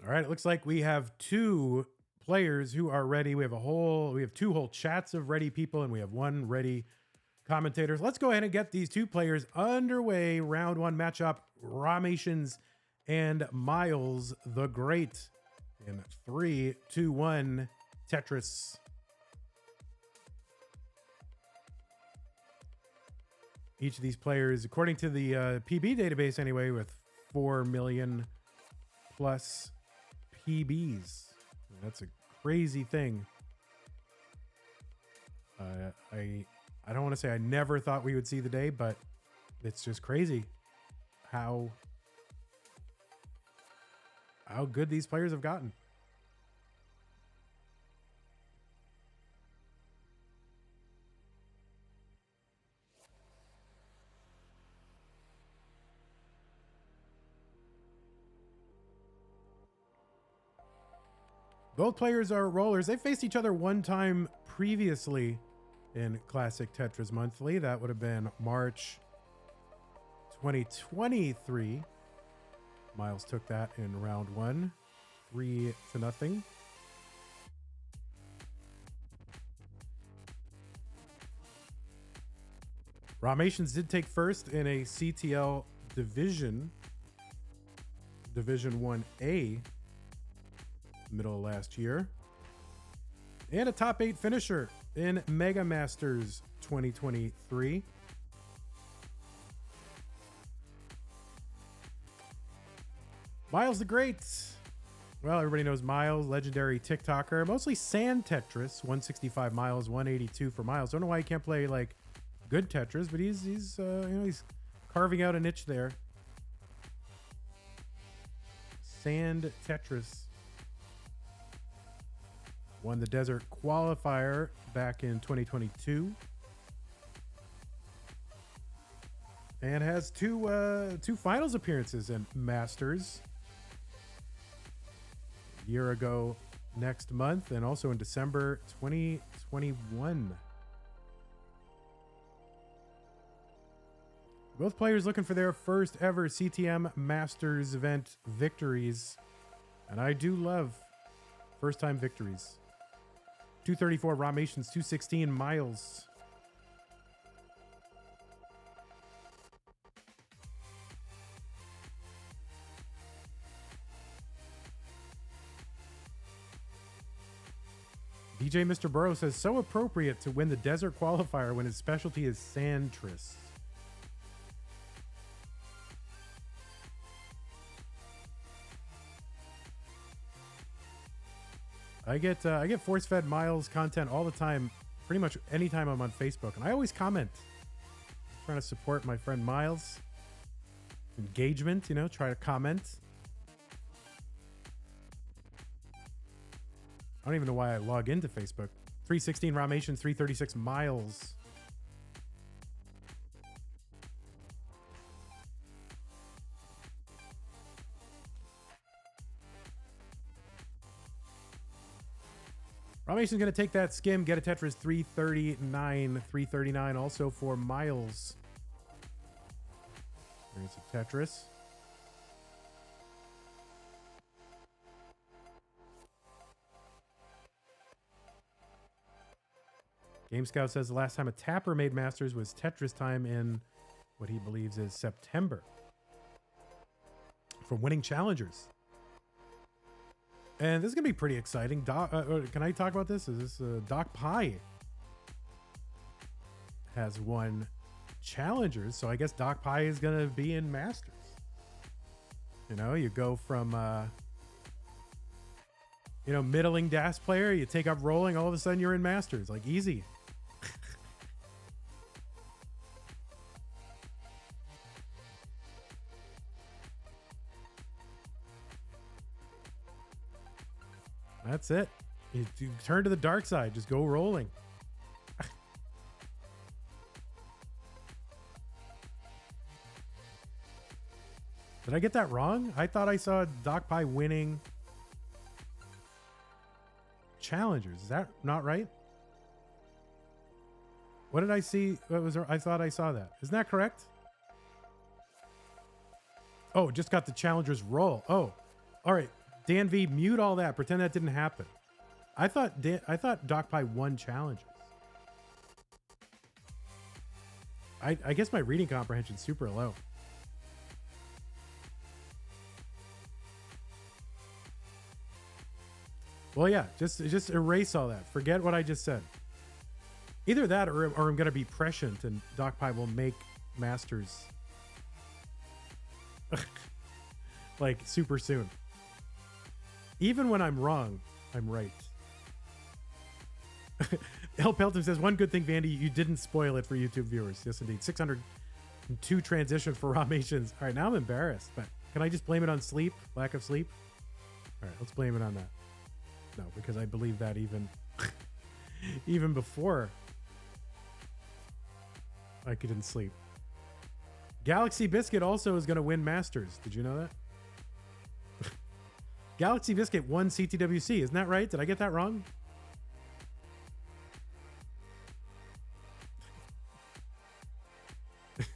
All right, it looks like we have two players who are ready. We have two whole chats of ready people, and we have one ready commentator. So let's go ahead and get these two players underway. Round one matchup, Rahmations and Myles the Great. In 3, 2, 1, Tetris. Each of these players, according to the PB database anyway, with 4 million plus PBs. That's a crazy thing. I don't want to say I never thought we would see the day, but it's just crazy how good these players have gotten. Both players are rollers. They faced each other one time previously in Classic Tetris Monthly. That would have been March 2023. Myles took that in round one, 3-0. Rahmations did take first in a CTL Division 1A, middle of last year, and a top 8 finisher in Mega Masters 2023. Myles the Great. Well, everybody knows Myles, legendary TikToker, mostly sand Tetris, 165 Myles, 182 for Myles. Don't know why he can't play like good Tetris, but he's carving out a niche there. Sand Tetris. Won the Desert Qualifier back in 2022. And has two finals appearances in Masters. A year ago next month, and also in December 2021. Both players looking for their first ever CTM Masters event victories. And I do love first time victories. 234 Rahmations, 216 Myles. DJ Mr. Burrow says, so appropriate to win the Desert Qualifier when his specialty is Sandtris. I get force-fed Myles content all the time, pretty much anytime I'm on Facebook, and I always comment. I'm trying to support my friend Myles. Engagement, try to comment. I don't even know why I log into Facebook. 316 Rahmations, 336 Myles. Rahmations going to take that skim, get a Tetris 339. 339 also for Myles. There's a Tetris. Game Scout says the last time a tapper made Masters was Tetris time in what he believes is September. From winning challengers. And this is going to be pretty exciting. Can I talk about this? Is this Doc Pie has won challengers, so I guess Doc Pie is going to be in Masters. You go from middling DAS player, you take up rolling, all of a sudden you're in Masters, like easy. That's it. You turn to the dark side. Just go rolling. Did I get that wrong? I thought I saw Doc Pie winning challengers. Is that not right? What did I see? What was there? I thought I saw that. Isn't that correct? Oh, just got the challengers roll. Oh, all right. Dan V, mute all that. Pretend that didn't happen. I thought Doc Pie won challenges. I guess my reading comprehension's super low. Well, yeah, just erase all that. Forget what I just said. Either that or I'm going to be prescient and Doc Pie will make Masters like super soon. Even when I'm wrong, I'm right. El Pelton says, one good thing, Vandy, you didn't spoil it for YouTube viewers. Yes, indeed. 602 transition for Rahmations. All right, now I'm embarrassed, but can I just blame it on sleep? Lack of sleep? All right, let's blame it on that. No, because I believe that even before I couldn't sleep. Galaxy Biscuit also is going to win Masters. Did you know that? Galaxy Biscuit won CTWC. Isn't that right? Did I get that wrong?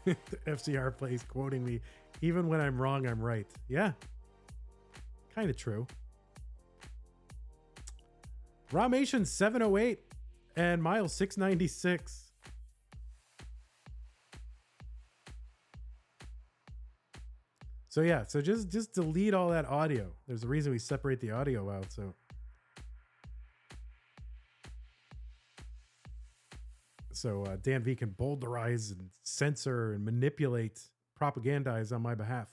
The FCR plays quoting me. Even when I'm wrong, I'm right. Yeah. Kind of true. Rahmations 708 and Myles 696. So yeah, so just delete all that audio. There's a reason we separate the audio out. So Dan V can boulderize and censor and manipulate, propagandize on my behalf.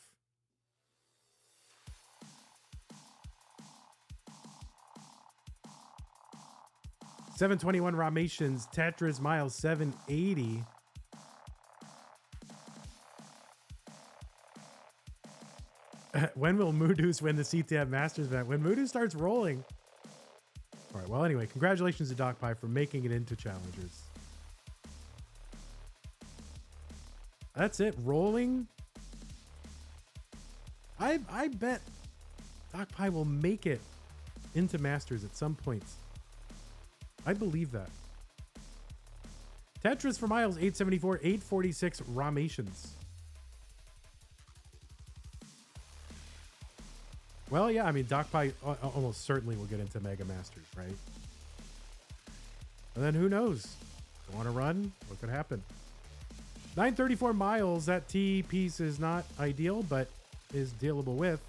$721 Rahmations, Tetris, Myles 780. When will Moodoos win the CTF Masters event? When Moodoo starts rolling. All right, well, anyway, congratulations to Doc Pie for making it into Challengers. That's it, rolling. I bet Doc Pie will make it into Masters at some point. I believe that. Tetris for Myles, 874, 846 Rahmations. Well, yeah, I mean, Doc Pie almost certainly will get into Mega Masters, right? And then who knows? Go on a run? What could happen? 934 Myles. That T piece is not ideal, but is dealable with.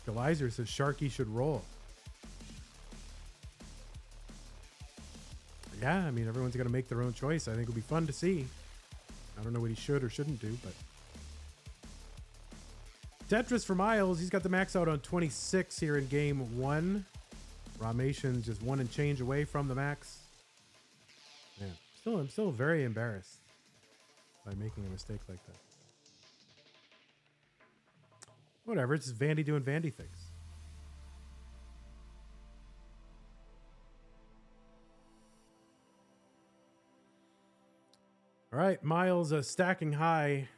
Gelizer says Sharky should roll. Yeah, I mean, everyone's going to make their own choice. I think it'll be fun to see. I don't know what he should or shouldn't do, but... Tetris for Myles. He's got the max out on 26 here in game 1. Rahmations just 1 and change away from the max. Man, I'm still very embarrassed by making a mistake like that. Whatever, it's just Vandy doing Vandy things. All right, Myles stacking high.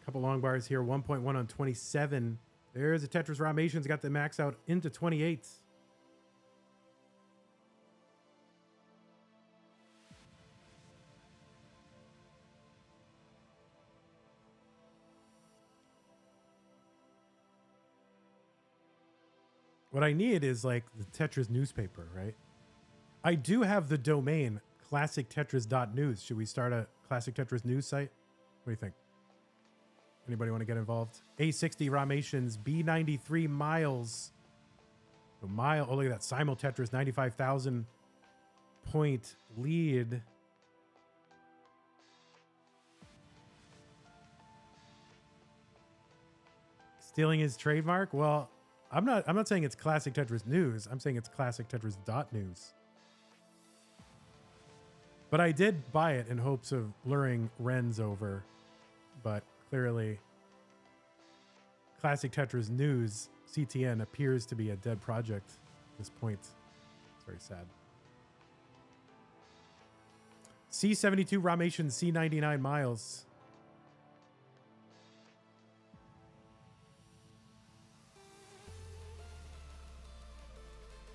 Couple long bars here, 1.1 on 27. There's a Tetris Rahmations, got the max out into 28. What I need is like the Tetris newspaper, right? I do have the domain classictetris.news. Should we start a Classic Tetris news site? What do you think? Anybody want to get involved? A60 Rahmations, B93 Myles. So oh, look at that. Simul Tetris, 95,000 point lead. Stealing his trademark? Well, I'm not saying it's Classic Tetris News. I'm saying it's Classic Tetris.news. But I did buy it in hopes of luring Renz over. But clearly, Classic Tetris News, CTN, appears to be a dead project at this point. It's very sad. C72 Rahmations, C99 Myles.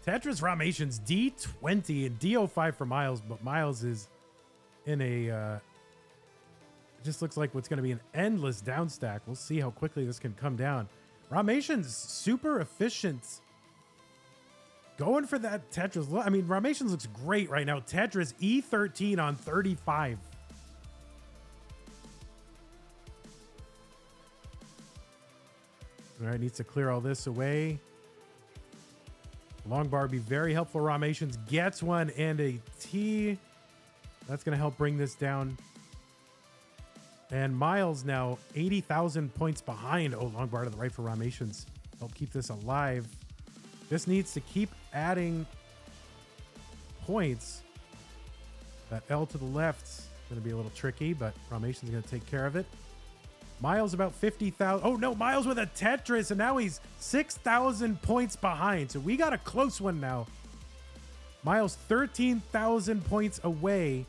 Tetris Rahmations, D20 and D05 for Myles, but Myles is in a, it just looks like what's going to be an endless down stack. We'll see how quickly this can come down. Rahmations, super efficient. Going for that Tetris. I mean, Rahmations looks great right now. Tetris E13 on 35. All right, needs to clear all this away. Long bar be very helpful. Rahmations gets one and a T. That's going to help bring this down. And Myles now 80,000 points behind. Oh, long bar to the right for Rahmations. Help keep this alive. This needs to keep adding points. That L to the left is going to be a little tricky, but Rahmations is going to take care of it. Myles about 50,000. Oh, no, Myles with a Tetris, and now he's 6,000 points behind. So we got a close one now. Myles 13,000 points away.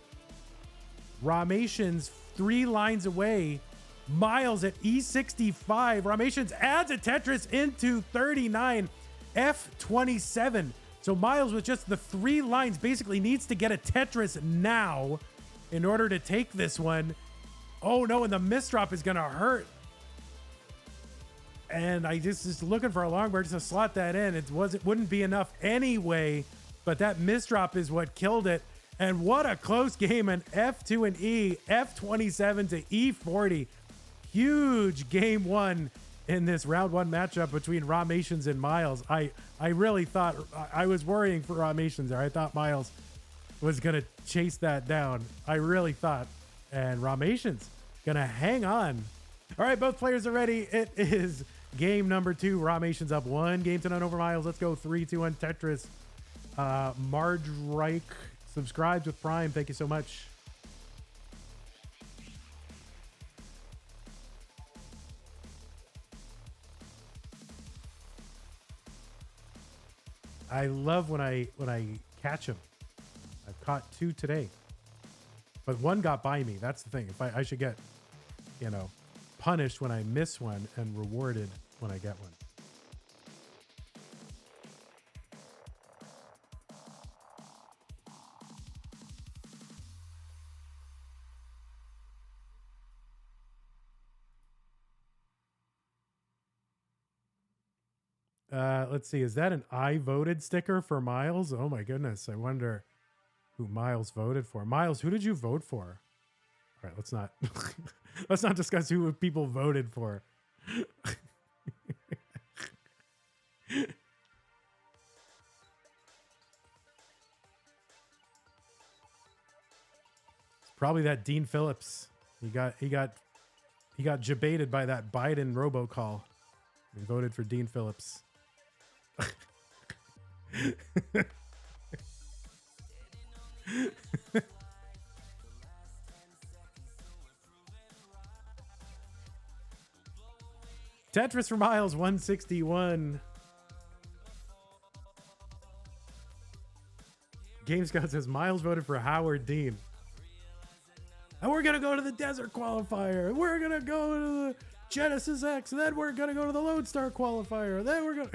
Rahmations 3 lines away. Myles at E65. Rahmations adds a Tetris into 39. F27. So Myles with just the 3 lines basically needs to get a Tetris now in order to take this one. Oh no, and the misdrop is gonna hurt. And I just looking for a long bar just to slot that in. It wouldn't be enough anyway, but that misdrop is what killed it. And what a close game. And F2 and E, F27 to E40. Huge game one in this round one matchup between Rahmations and Myles. I really thought, I was worrying for Rahmations there. I thought Myles was going to chase that down. I really thought. And Rahmations going to hang on. All right, both players are ready. It is game number 2. Rahmations up 1 game to none over Myles. Let's go 3-2-1 Tetris. Marge Reich subscribes with Prime. Thank you so much. I love when I catch him. I've caught 2 today, but 1 got by me. That's the thing. If I should get, punished when I miss one and rewarded when I get one. Let's see. Is that an I voted sticker for Myles? Oh my goodness. I wonder who Myles voted for. Myles, who did you vote for? All right, let's not let's not discuss who people voted for. It's probably that Dean Phillips. He got jebaited by that Biden robocall. He voted for Dean Phillips. Tetris for Myles 161. Game Scout says Myles voted for Howard Dean. And we're gonna go to the Desert Qualifier. We're gonna go to the Genesis X. Then we're gonna go to the Lone Star Qualifier. Then we're gonna.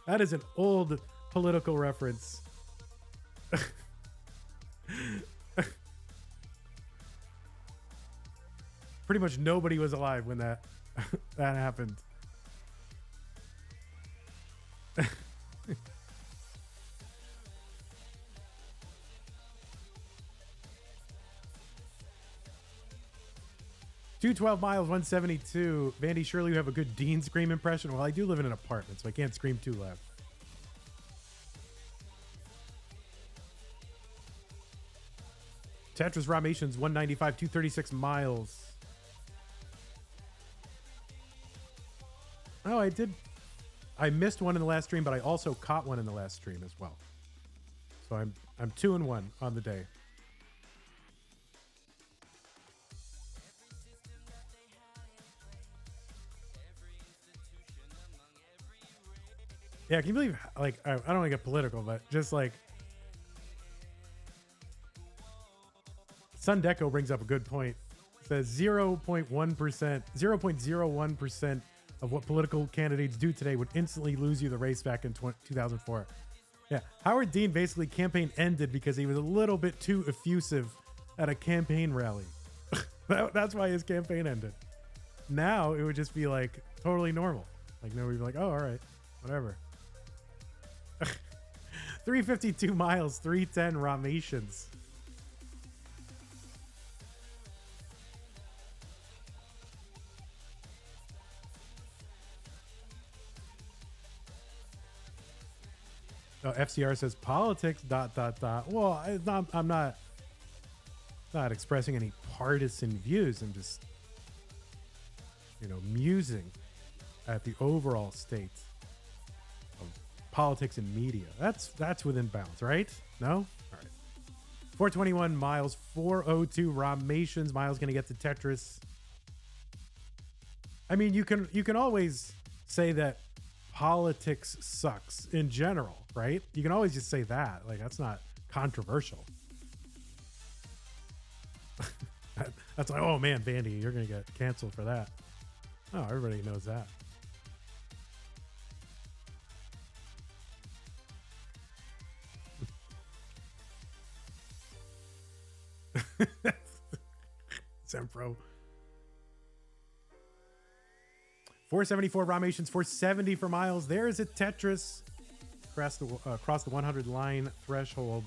That is an old political reference. Pretty much nobody was alive when that happened. 212 Myles 172. Vandy, surely you have a good Dean scream impression. Well, I do live in an apartment, so I can't scream too loud. Tetris Rahmations 195, 236 Myles. Oh, I missed one in the last stream, but I also caught one in the last stream as well. So I'm 2-1 on the day. Yeah, can you believe, like, I don't want to get political, but just like, Sun Deco brings up a good point. It says 0.01% of what political candidates do today would instantly lose you the race back in 2004. Yeah, Howard Dean basically campaign ended because he was a little bit too effusive at a campaign rally. That's why his campaign ended. Now it would just be like totally normal. Like nobody would be like, oh, all right, whatever. 352 Myles, 310 Rahmations. Oh, FCR says politics ... Well, I'm not expressing any partisan views. I'm just, musing at the overall state of politics and media. That's within bounds, right? No? All right. 421 Myles, 402 Rahmations. Myles gonna get the Tetris. I mean, you can always say that politics sucks in general, right? You can always just say that. Like, that's not controversial. That's like, oh man, Vandy, you're gonna get canceled for that. Oh, everybody knows that. Sempro. 474 Rahmations, 470 for Myles. There is a Tetris across the 100 line threshold.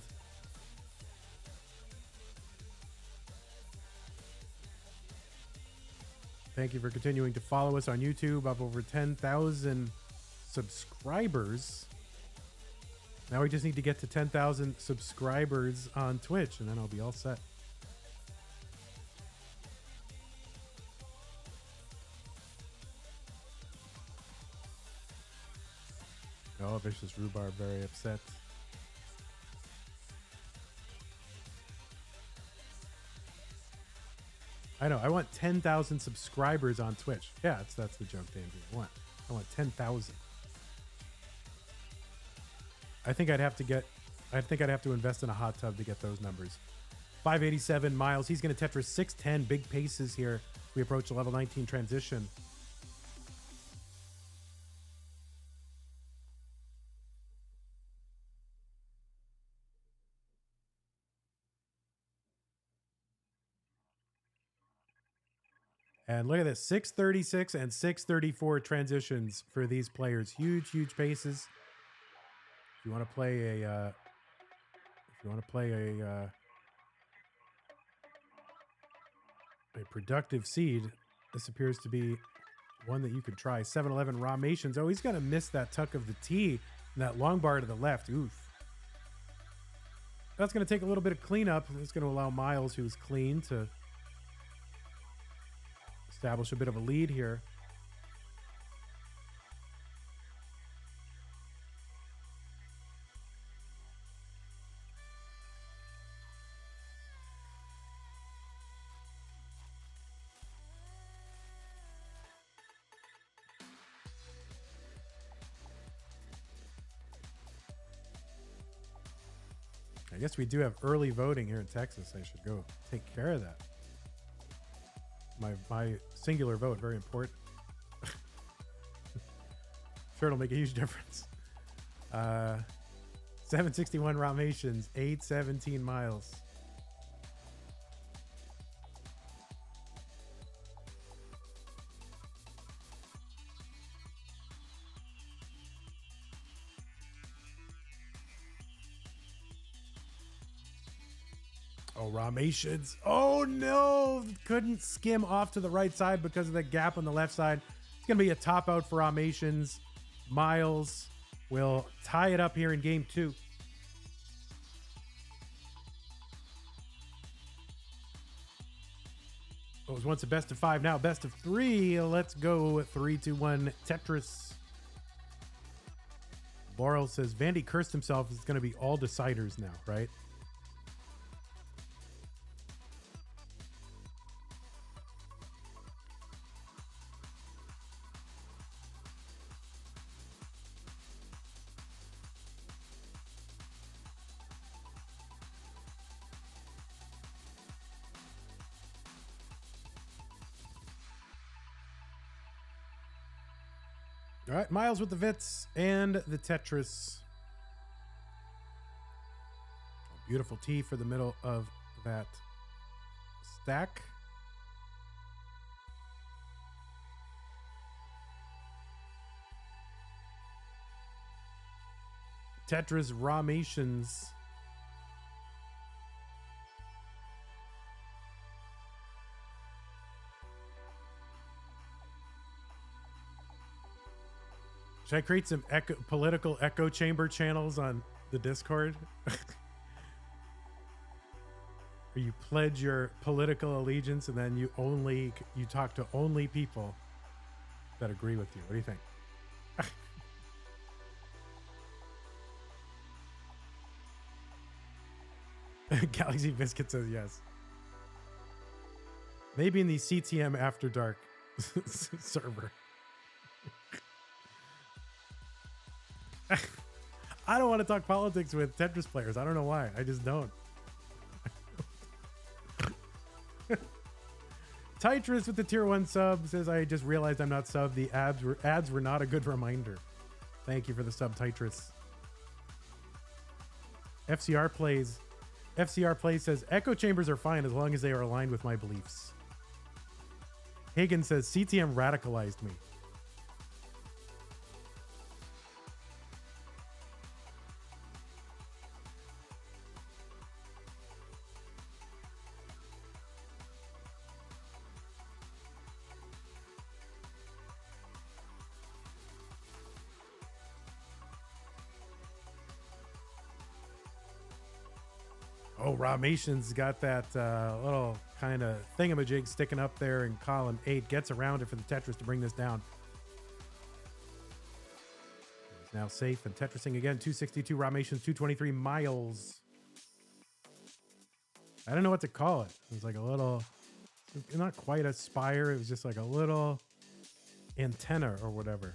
Thank you for continuing to follow us on YouTube. Up over 10,000 subscribers. Now we just need to get to 10,000 subscribers on Twitch, and then I'll be all set. Oh, Vicious Rhubarb very upset. I know. I want 10,000 subscribers on Twitch. Yeah, that's the joke, Dan. I want 10,000. I think I'd have to invest in a hot tub to get those numbers. 587 Myles. He's going to Tetris 610. Big paces here. We approach the level 19 transition. And look at this, 636 and 634 transitions for these players. Huge, huge paces. If you want to play a productive seed, this appears to be one that you could try. 711 Rahmations. Oh, he's going to miss that tuck of the T and that long bar to the left. Oof. That's going to take a little bit of cleanup. It's going to allow Myles, who's clean, to establish a bit of a lead here. I guess we do have early voting here in Texas. I should go take care of that. My singular vote, very important. Sure, it'll make a huge difference. 761 Rahmations, 817 Myles. Oh, Rahmations. Oh, no. Couldn't skim off to the right side because of the gap on the left side. It's going to be a top out for Rahmations. Myles will tie it up here in game 2. It was once a best of 5, now best of 3. Let's go 3-2-1 Tetris. Laurel says Vandy cursed himself. It's going to be all deciders now, right? All right, Myles with the Vits and the Tetris. Beautiful T for the middle of that stack. Tetris Rahmations. Should I create some political echo chamber channels on the Discord? Where you pledge your political allegiance and then you talk to only people that agree with you. What do you think? Galaxy Biscuit says yes. Maybe in the CTM After Dark server. I don't want to talk politics with Tetris players. I don't know why. I just don't. Tetris with the tier 1 sub says, I just realized I'm not sub. The ads were not a good reminder. Thank you for the sub, Tetris. FCR plays says, echo chambers are fine as long as they are aligned with my beliefs. Hagen says, CTM radicalized me. Oh, Rahmations got that little kind of thingamajig sticking up there in column 8. Gets around it for the Tetris to bring this down. He's now safe and Tetrising again. 262 Rahmations, 223 Myles. I don't know what to call it. It was like a little, not quite a spire. It was just like a little antenna or whatever.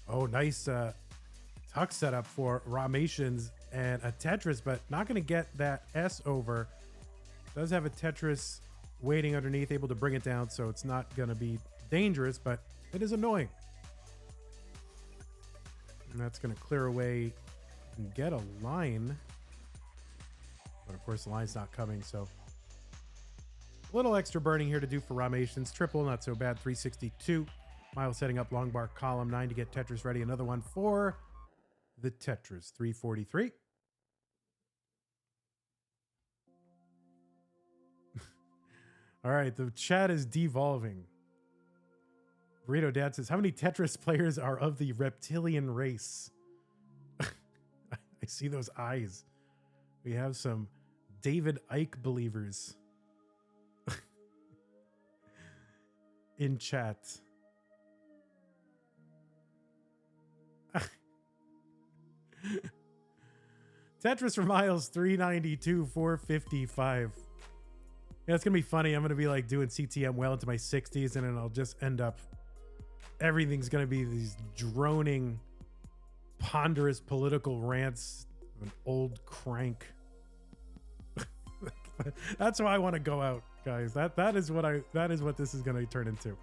Oh, nice tuck setup for Rahmations and a Tetris, but not going to get that S over. Does have a Tetris waiting underneath, able to bring it down, so it's not going to be dangerous, but it is annoying. And that's going to clear away and get a line. But of course, the line's not coming, so a little extra burning here to do for Rahmations. Triple, not so bad, 362. Myles setting up long bar column 9 to get Tetris ready. Another one for the Tetris, 343. All right, the chat is devolving. Burrito Dad says, how many Tetris players are of the reptilian race? I see those eyes. We have some David Icke believers in chat. Tetris for Myles, 392, 455. Yeah, it's gonna be funny. I'm gonna be like doing CTM well into my 60s, and then I'll just end up, everything's gonna be these droning, ponderous political rants of an old crank. That's why I want to go out, guys. That is what this is gonna turn into.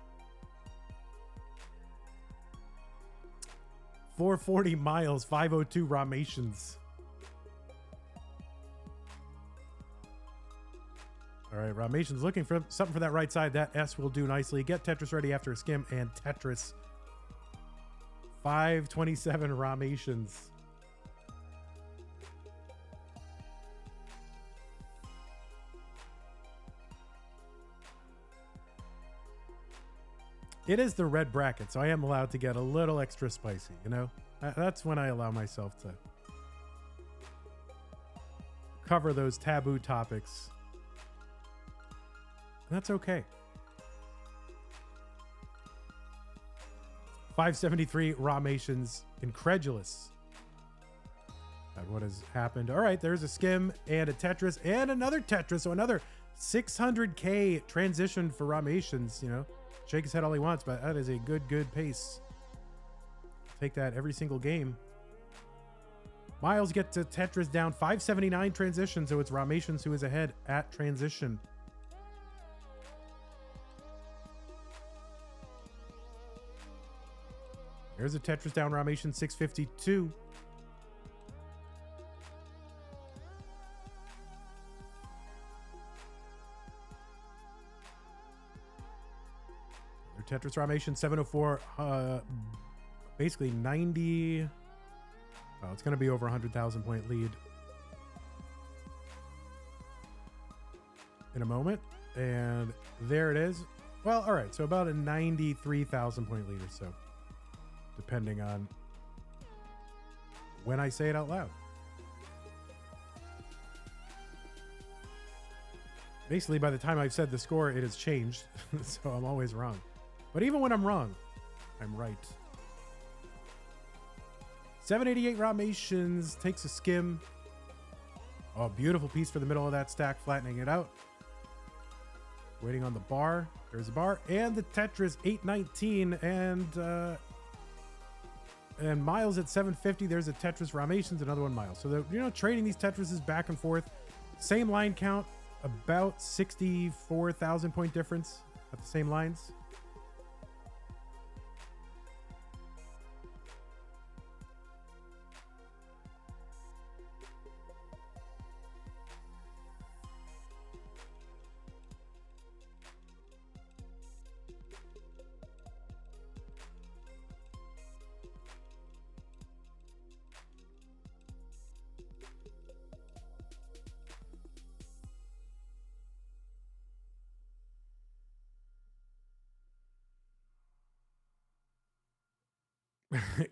440 Myles, 502 Rahmations. All right, Rahmations looking for something for that right side. That S will do nicely. Get Tetris ready after a skim, and Tetris. 527 Rahmations. It is the red bracket, so I am allowed to get a little extra spicy, you know? That's when I allow myself to cover those taboo topics. And that's okay. 573 Rahmations, incredulous at what has happened. All right, there's a skim and a Tetris and another Tetris, so another 600K transition for Rahmations, you know? Shake his head all he wants, but that is a good pace. Take that every single game. Myles gets to Tetris down 579 transition, so it's Rahmations who is ahead at transition. There's a Tetris down Rahmations 652. Tetris Rahmations 704, basically 90. Oh, it's going to be over 100,000 point lead in a moment. And there it is. Well, all right. So about a 93,000 point lead or so, depending on when I say it out loud. Basically, by the time I've said the score, it has changed. So I'm always wrong. But even when I'm wrong, I'm right. 788 Rahmations takes a skim. Oh, beautiful piece for the middle of that stack, flattening it out. Waiting on the bar. There's a bar. And the Tetris 819 and Myles at 750. There's a Tetris Rahmations, another one Myles. So they're, trading these Tetrises back and forth. Same line count, about 64,000 point difference at the same lines.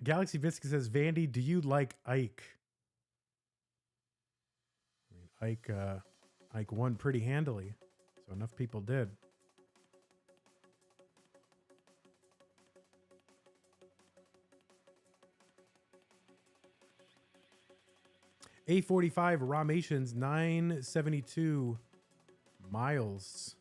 Galaxy Biscuit says, Vandy, do you like Ike? I mean, Ike won pretty handily, so enough people did. A45 Rahmations 972 Myles.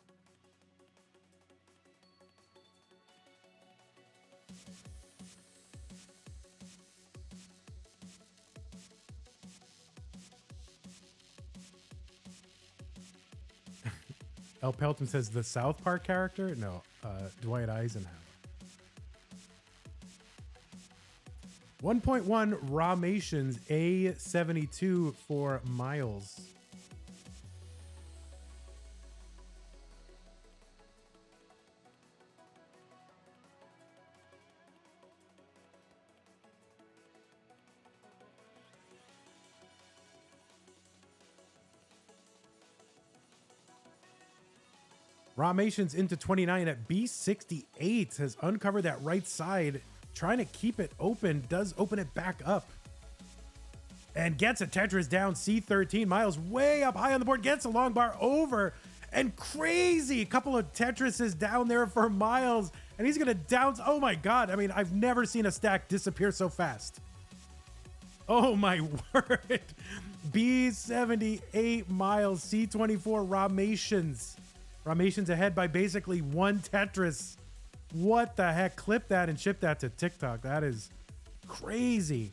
El Pelton says the South Park character? No, Dwight Eisenhower. 1.1 Rahmations A72 for Myles. Rahmations into 29 at B68 has uncovered that right side, trying to keep it open, does open it back up. And gets a Tetris down C13. Myles way up high on the board, gets a long bar over, and crazy. A couple of Tetrises down there for Myles, and he's gonna down. Oh my God. I mean, I've never seen a stack disappear so fast. Oh my word. B78 Myles, C24 Rahmations. Rahmations ahead by basically one Tetris. What the heck? Clip that and ship that to TikTok. That is crazy.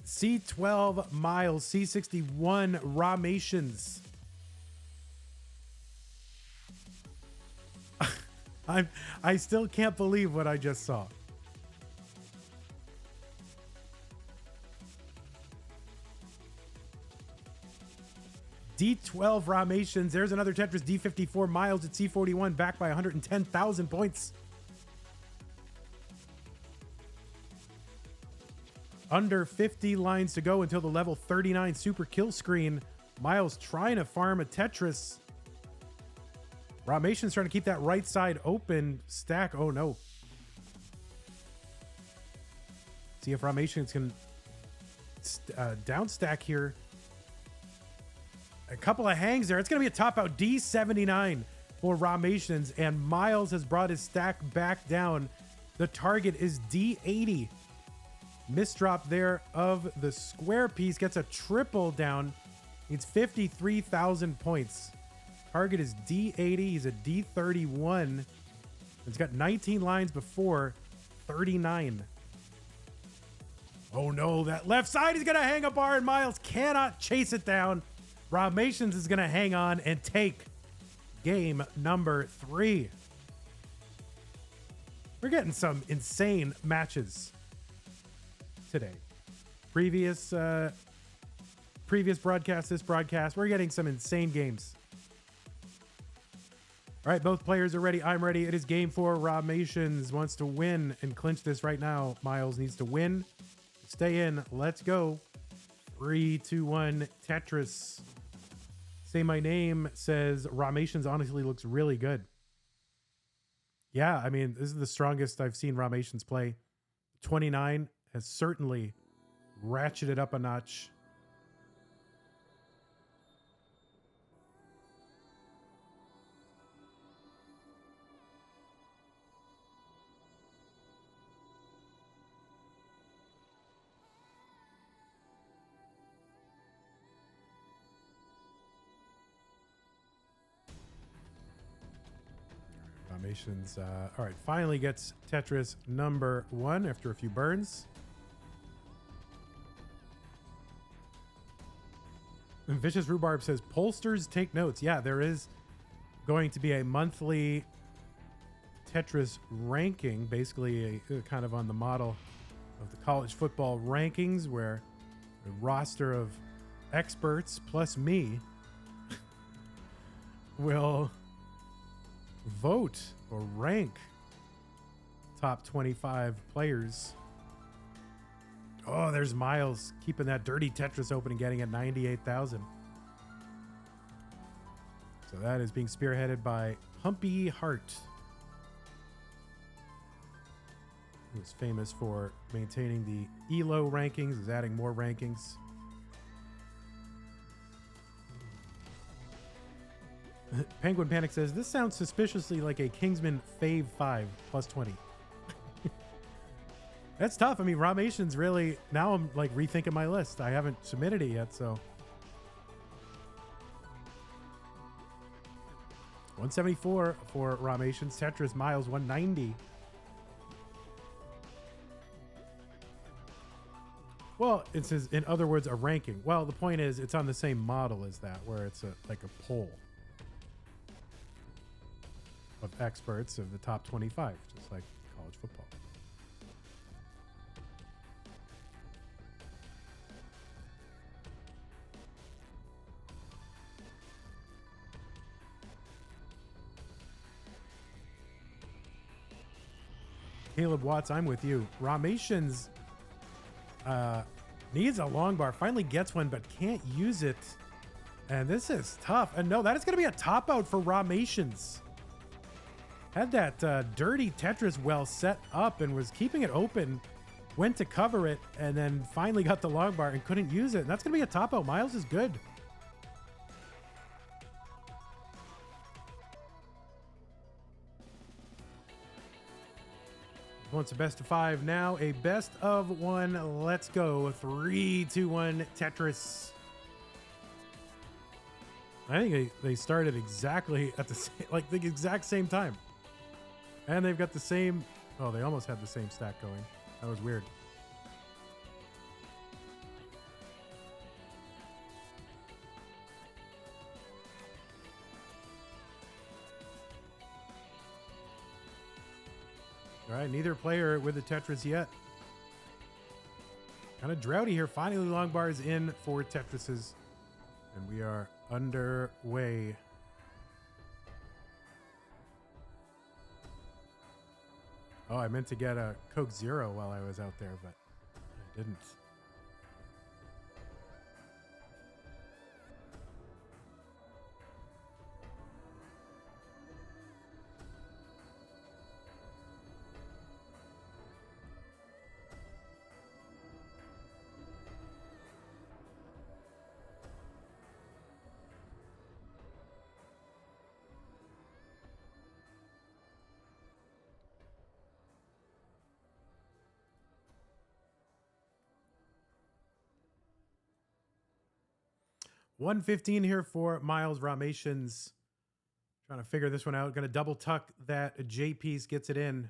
C12 Myles, C61 Rahmations. I still can't believe what I just saw. D12 Rahmations. There's another Tetris. D54 Myles at C41, back by 110,000 points. Under 50 lines to go until the level 39 super kill screen. Myles trying to farm a Tetris. Rahmations trying to keep that right side open. Stack. Oh no. See if Rahmations can down stack here. A couple of hangs there. It's going to be a top out D79 for Rahmations, and Myles has brought his stack back down. The target is D80. Misdrop there of the square piece. Gets a triple down. Needs 53,000 points. Target is D80. He's a D31. He's got 19 lines before 39. Oh no, that left side is going to hang a bar, and Myles cannot chase it down. Rahmations is going to hang on and take game number 3. We're getting some insane matches today. Previous broadcast, this broadcast, we're getting some insane games. All right, both players are ready. I'm ready. It is game 4. Rahmations wants to win and clinch this right now. Myles needs to win. Stay in. Let's go. 3, 2, 1, Tetris. Say my name says Rahmations honestly looks really good. Yeah, I mean, this is the strongest I've seen Rahmations play. 29 has certainly ratcheted up a notch. Rahmations, all right, finally gets Tetris number 1 after a few burns. And Vicious Rhubarb says, pollsters take notes. Yeah, there is going to be a monthly Tetris ranking, basically a kind of on the model of the college football rankings, where a roster of experts plus me will vote or rank top 25 players. Oh, there's Myles keeping that dirty Tetris open and getting at 98,000. So that is being spearheaded by Humpy Hart, who's famous for maintaining the ELO rankings, is adding more rankings. Penguin Panic says, this sounds suspiciously like a Kingsman Fave 5 plus 20. That's tough. I mean, Rahmations really, now I'm like rethinking my list. I haven't submitted it yet, so. 174 for Rahmations. Tetris Myles 190. Well, it says, in other words, a ranking. Well, the point is, it's on the same model as that, where it's like a poll of experts of the top 25, just like college football. Caleb Watts, I'm with you. Rahmations needs a long bar, finally gets one, but can't use it. And this is tough. And no, that is going to be a top out for Rahmations. Had that dirty Tetris well set up and was keeping it open, went to cover it, and then finally got the long bar and couldn't use it. And that's going to be a top out. Myles is good. Wants a best of 5 now, a best of 1. Let's go. 3, 2, 1, Tetris. I think they started exactly at the same, like the exact same time. And they've got the same, oh, they almost had the same stack going. That was weird. All right, neither player with the Tetris yet. Kind of droughty here. Finally, long bars in for Tetrises. And we are underway. Oh, I meant to get a Coke Zero while I was out there, but I didn't. $115 here for Myles. Rahmations trying to figure this one out. Going to double tuck that J piece, gets it in.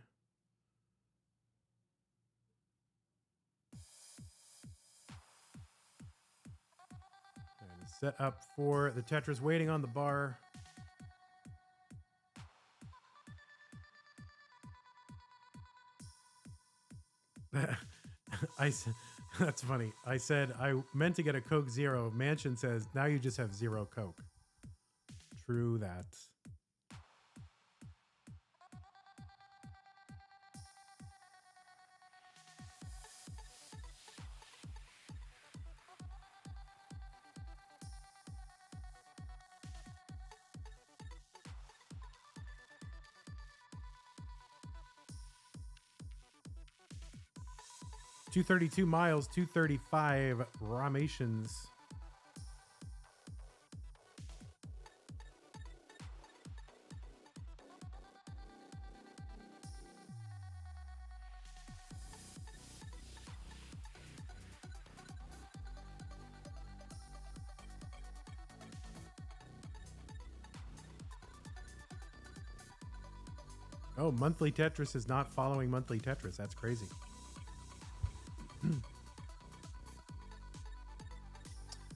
That is set up for the Tetris, waiting on the bar. That's funny. I said I meant to get a Coke Zero. Mansion says now you just have zero Coke. True that. $232 Myles, $235 Rahmations. Oh, monthly Tetris is not following monthly Tetris. That's crazy.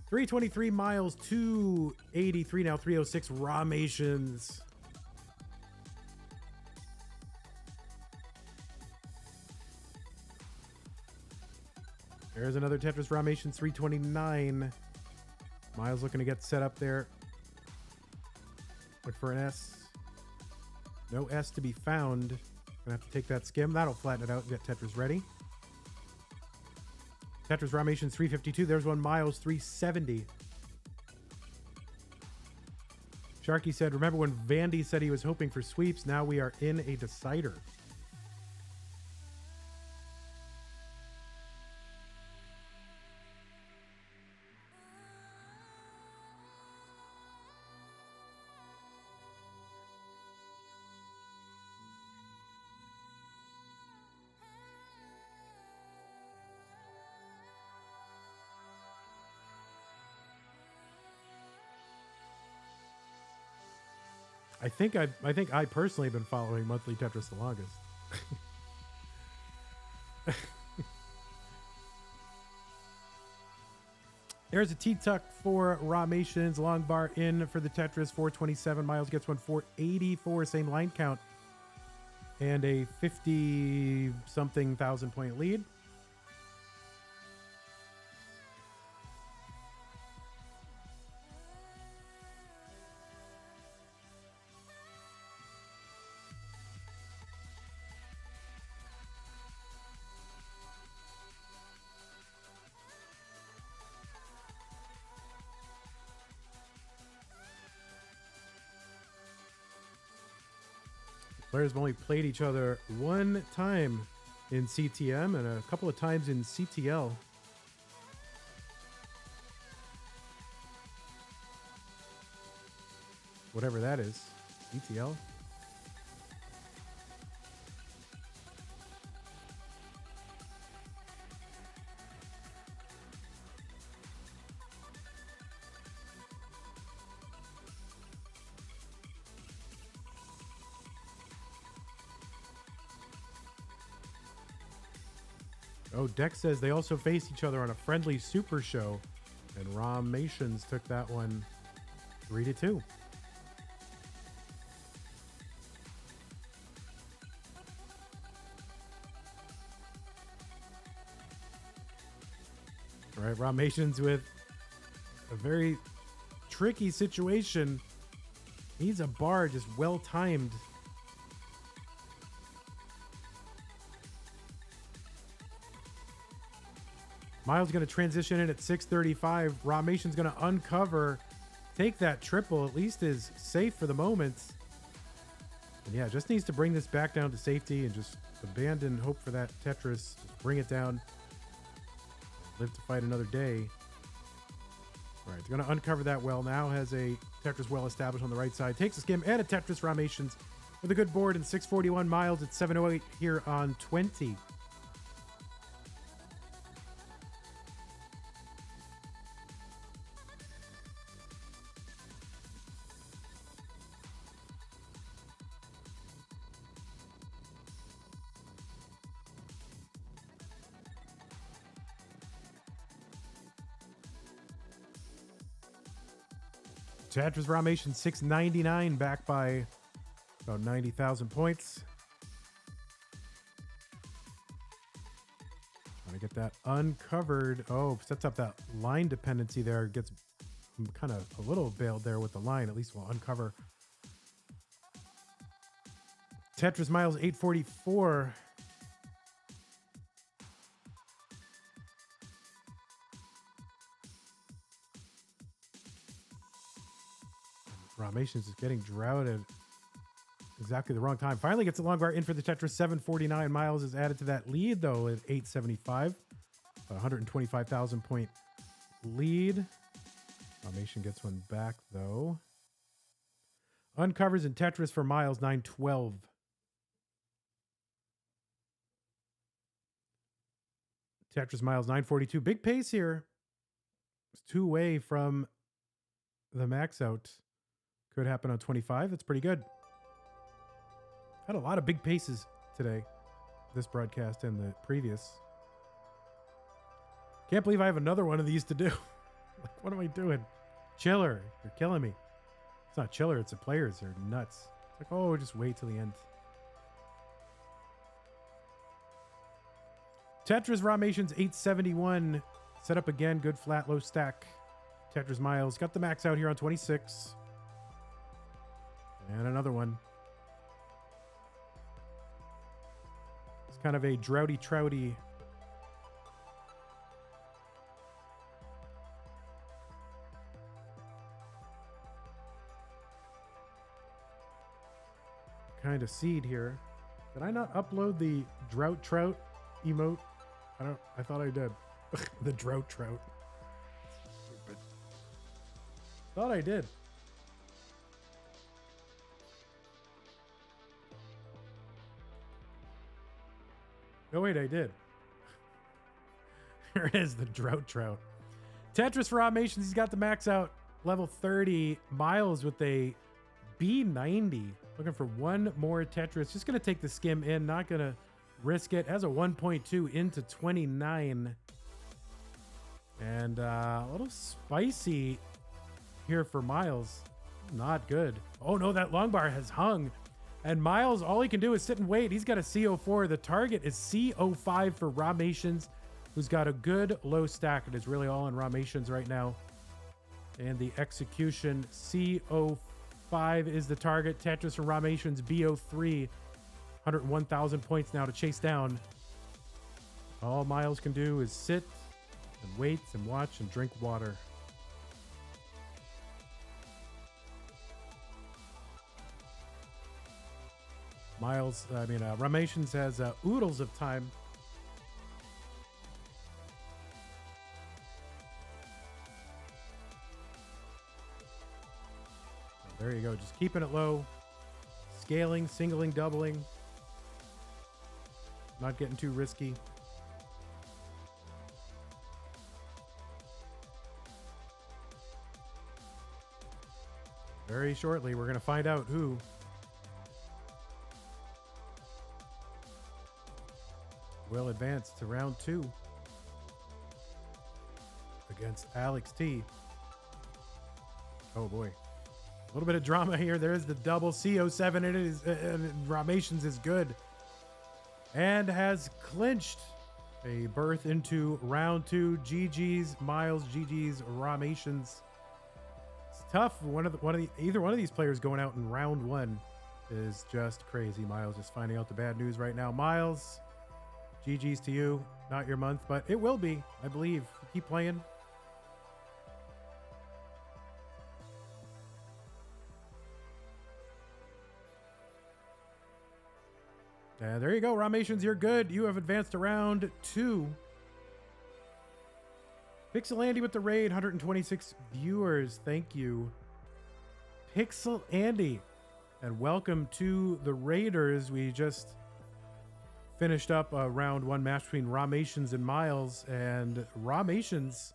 323 Myles, 283 now, 306 Rahmations. There's another Tetris Rahmations, 329. Myles looking to get set up there. Look for an S. No S to be found. Gonna have to take that skim. That'll flatten it out and get Tetris ready. Tetris Rahmations 352. There's one Myles 370. Sharky said, remember when Vandy said he was hoping for sweeps? Now we are in a decider. I think I personally have been following monthly Tetris the longest. There's a T-Tuck for Rahmations. Long bar in for the Tetris. 427. Myles gets one. 484. Same line count. And a 50-something thousand point lead. Players have only played each other one time in CTM and a couple of times in CTL. Whatever that is. CTL? Oh, Dex says they also faced each other on a friendly super show, and Rahmations took that one 3-2. All right, Rahmations with a very tricky situation. Needs a bar just well timed. Myles going to transition in at 635. Rahmations going to uncover, take that triple, at least is safe for the moment. And yeah, just needs to bring this back down to safety and just abandon hope for that Tetris. Just bring it down. Live to fight another day. All right, going to uncover that well now. Has a Tetris well established on the right side. Takes a skim and a Tetris Rahmations with a good board and 641 Myles at 708 here on 20. Tetris Rahmations 699, back by about 90,000 points. Trying to get that uncovered. Oh, sets up that line dependency there. Gets kind of a little bailed there with the line. At least we'll uncover. Tetris Myles 844. Rahmations is getting droughted. Exactly the wrong time. Finally gets a long bar in for the Tetris 749. Myles is added to that lead though at 875. A 125,000 point lead. Rahmation gets one back though. Uncovers in Tetris for Myles 912. Tetris Myles 942. Big pace here. It's 2 away from the max out. Could happen on 25. That's pretty good. Had a lot of big paces today. This broadcast and the previous. Can't believe I have another one of these to do. Like, what am I doing? Chiller. You're killing me. It's not Chiller. It's the players. They're nuts. It's like, oh, just wait till the end. Tetris Rahmations 871. Set up again. Good flat, low stack. Tetris Myles got the max out here on 26. And another one. It's kind of a droughty trouty. Kind of seed here. Did I not upload the drought trout emote? I thought I did. The drought trout. Stupid. Thought I did. Oh wait, I did. There it is, the drought trout. Tetris for Rahmations, he's got the max out. Level 30. Myles with a B90. Looking for one more Tetris. Just going to take the skim in. Not going to risk it. Has a 1.2 into 29. And a little spicy here for Myles. Not good. Oh no, that long bar has hung. And Myles, all he can do is sit and wait. He's got a CO4. The target is CO5 for Rahmations, who's got a good low stack. It is really all on Rahmations right now. And the execution, CO5 is the target. Tetris from Rahmations, BO3. 101,000 points now to chase down. All Myles can do is sit and wait and watch and drink water. Rahmations has oodles of time. There you go. Just keeping it low. Scaling, singling, doubling. Not getting too risky. Very shortly, we're going to find out who will advance to round 2 against Alex T. Oh boy. A little bit of drama here. There's the double CO7. It is Rahmations is good and has clinched a berth into round 2. GG's Myles, GG's Rahmations. It's tough. Either one of these players going out in round 1 is just crazy. Myles just finding out the bad news right now. Myles, GG's to you. Not your month, but it will be, I believe. Keep playing. And there you go, Rahmations, you're good. You have advanced to round 2. Pixel Andy with the raid, 126 viewers. Thank you, Pixel Andy, and welcome to the Raiders. We just finished up a round 1 match between Rahmations and Myles, and Rahmations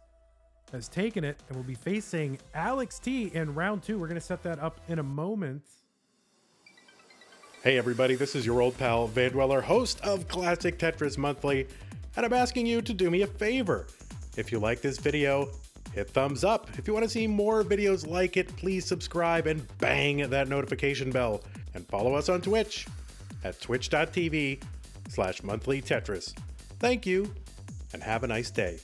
has taken it and will be facing Alex T in round 2. We're going to set that up in a moment. Hey everybody, this is your old pal Vandweller, host of Classic Tetris Monthly, and I'm asking you to do me a favor. If you like this video, hit thumbs up. If you want to see more videos like it, please subscribe and bang that notification bell. And follow us on Twitch at twitch.tv/monthlytetris. Thank you, and have a nice day.